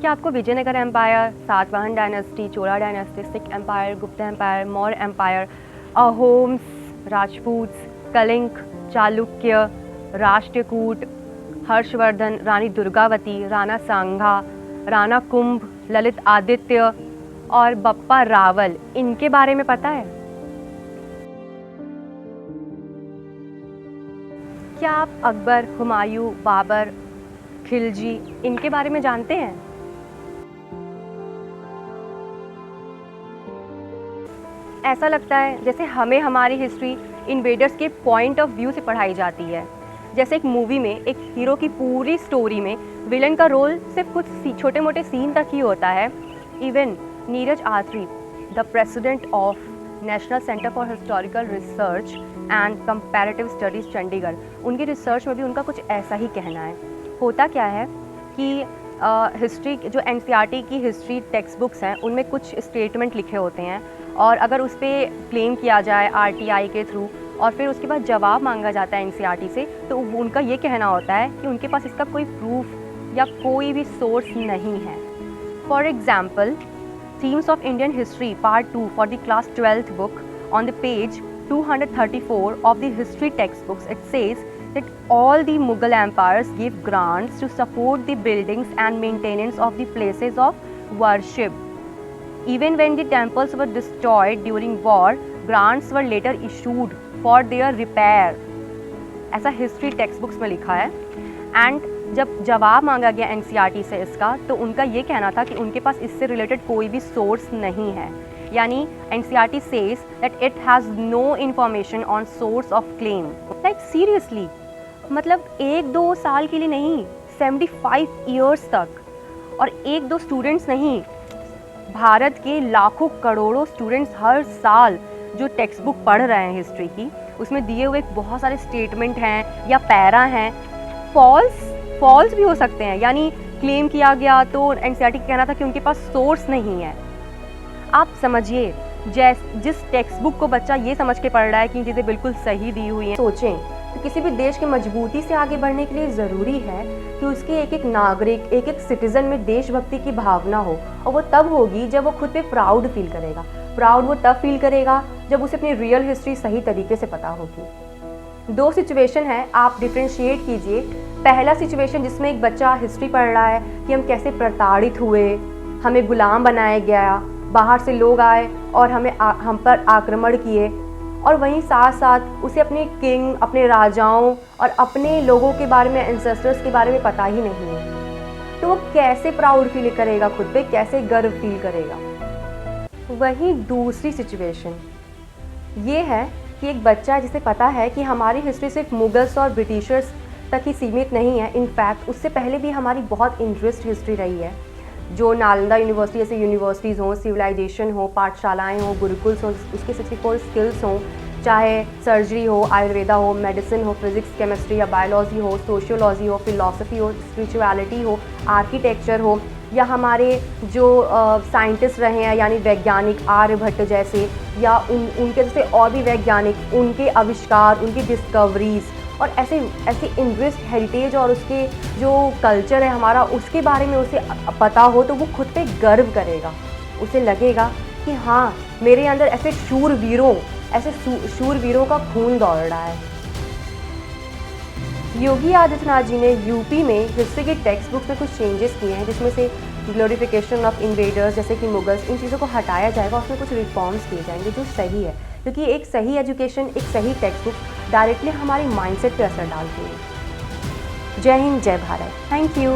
क्या आपको Vijayanagara empire, Satavahana dynasty, Chola dynasty, Sikh empire, Gupta empire, Maurya empire, Ahoms, Rajputs, Kalinga, Chalukya, Rashtrakuta, Harshavardhana, Rani Durgavati, Rana Sanga, Rana Kumbha, Lalitaditya और बप्पा रावल, इनके बारे में पता है? क्या आप अकबर, हुमायूं, बाबर, खिलजी, इनके बारे में जानते हैं? ऐसा लगता है जैसे हमें हमारी हिस्ट्री इन्वेडर्स के पॉइंट ऑफ व्यू से पढ़ाई जाती है। जैसे एक मूवी में एक हीरो की पूरी स्टोरी में विलन का रोल सिर्फ कुछ छोटे मोटे सीन तक ही होता है। Even Neeraj Atri, the president of national centre for historical research and comparative studies Chandigarh, उनकी रिसर्च में भी उनका कुछ ऐसा ही कहना है। होता क्या है कि हिस्ट्री जो एनसीईआरटी की हिस्ट्री टेक्स्ट बुक्स हैं उनमें कुछ स्टेटमेंट लिखे होते हैं और अगर उस पर क्लेम किया जाए आरटीआई के थ्रू और फिर उसके बाद जवाब मांगा जाता है एनसीईआरटी से, तो उनका ये कहना होता है कि उनके पास इसका कोई प्रूफ या कोई भी सोर्स नहीं है। For example, themes of Indian history part 2 for the class 12th book, on the page 234 of the history textbooks, it says that all the Mughal empires gave grants to support the buildings and maintenance of the places of worship. Even when the temples were destroyed during war, grants were later issued for their repair. ऐसा history text books में लिखा है। And जब जवाब मांगा गया NCERT से इसका, तो उनका ये कहना था कि उनके पास इससे रिलेटेड कोई भी सोर्स नहीं है। यानी NCERT says that it has no information on source of claim. Like seriously, मतलब 1-2 साल के लिए नहीं, 75 ईयर्स तक। और 1-2 स्टूडेंट्स नहीं, भारत के लाखों करोड़ों स्टूडेंट्स हर साल जो टेक्स्ट बुक पढ़ रहे हैं हिस्ट्री की, उसमें दिए हुए बहुत सारे स्टेटमेंट हैं या पैरा हैं, फॉल्स भी हो सकते हैं। यानी क्लेम किया गया तो एनसीईआरटी कहना था कि उनके पास सोर्स नहीं है। आप समझिए, जिस टेक्स्ट बुक को बच्चा ये समझ के पढ़ रहा है कि चीज़ें बिल्कुल सही दी हुई हैं। सोचें तो किसी भी देश के मजबूती से आगे बढ़ने के लिए ज़रूरी है कि उसके एक एक नागरिक, एक एक सिटीज़न में देशभक्ति की भावना हो, और वो तब होगी जब वो खुद पे प्राउड फील करेगा। प्राउड वो तब फील करेगा जब उसे अपनी रियल हिस्ट्री सही तरीके से पता होगी। 2 सिचुएशन है, आप डिफ्रेंशिएट कीजिए। पहला सिचुएशन जिसमें एक बच्चा हिस्ट्री पढ़ रहा है कि हम कैसे प्रताड़ित हुए, हमें गुलाम बनाया गया, बाहर से लोग आए और हम पर आक्रमण किए, और वहीं साथ साथ उसे अपने किंग, अपने राजाओं और अपने लोगों के बारे में, एंसेस्टर्स के बारे में पता ही नहीं है। तो वो कैसे प्राउड फील करेगा खुद पे, कैसे गर्व फील करेगा। वहीं दूसरी सिचुएशन ये है कि एक बच्चा जिसे पता है कि हमारी हिस्ट्री सिर्फ मुगल्स और ब्रिटिशर्स तक ही सीमित नहीं है, इनफैक्ट उससे पहले भी हमारी बहुत इंटरेस्ट हिस्ट्री रही है। जो नालंदा यूनिवर्सिटी जैसे यूनिवर्सिटीज़ हों, सिविलाइजेशन हो, पाठशालाएं हों, गुरुकुल्स हों, उसके 64 स्किल्स हों, चाहे सर्जरी हो, आयुर्वेदा हो, मेडिसिन हो, फिजिक्स, केमिस्ट्री या बायोलॉजी हो, सोशियोलॉजी हो, फिलॉसफी हो, स्पिरिचुअलिटी हो, आर्किटेक्चर हो, या हमारे जो साइंटिस्ट रहे हैं यानी वैज्ञानिक आर्यभट्ट जैसे, या उनके जैसे और भी वैज्ञानिक, उनके आविष्कार, उनकी डिस्कवरीज़ और ऐसे इंटरेस्ट, हेरिटेज और उसके जो कल्चर है हमारा, उसके बारे में उसे पता हो, तो वो खुद पे गर्व करेगा। उसे लगेगा कि हाँ, मेरे अंदर ऐसे शूरवीरों का खून दौड़ रहा है। योगी आदित्यनाथ जी ने यूपी में हिस्ट्री के टेक्स्ट बुक्स में कुछ चेंजेस किए हैं, जिसमें से ग्लोरिफिकेशन ऑफ इन्वेडर्स जैसे कि मुगल्स, इन चीज़ों को हटाया जाएगा, उसमें कुछ रिफॉर्म्स किए जाएंगे जो सही है, क्योंकि एक सही एजुकेशन, एक सही टेक्स्ट बुक डायरेक्टली हमारे माइंडसेट पे असर डालती है। जय हिंद, जय भारत। Thank you.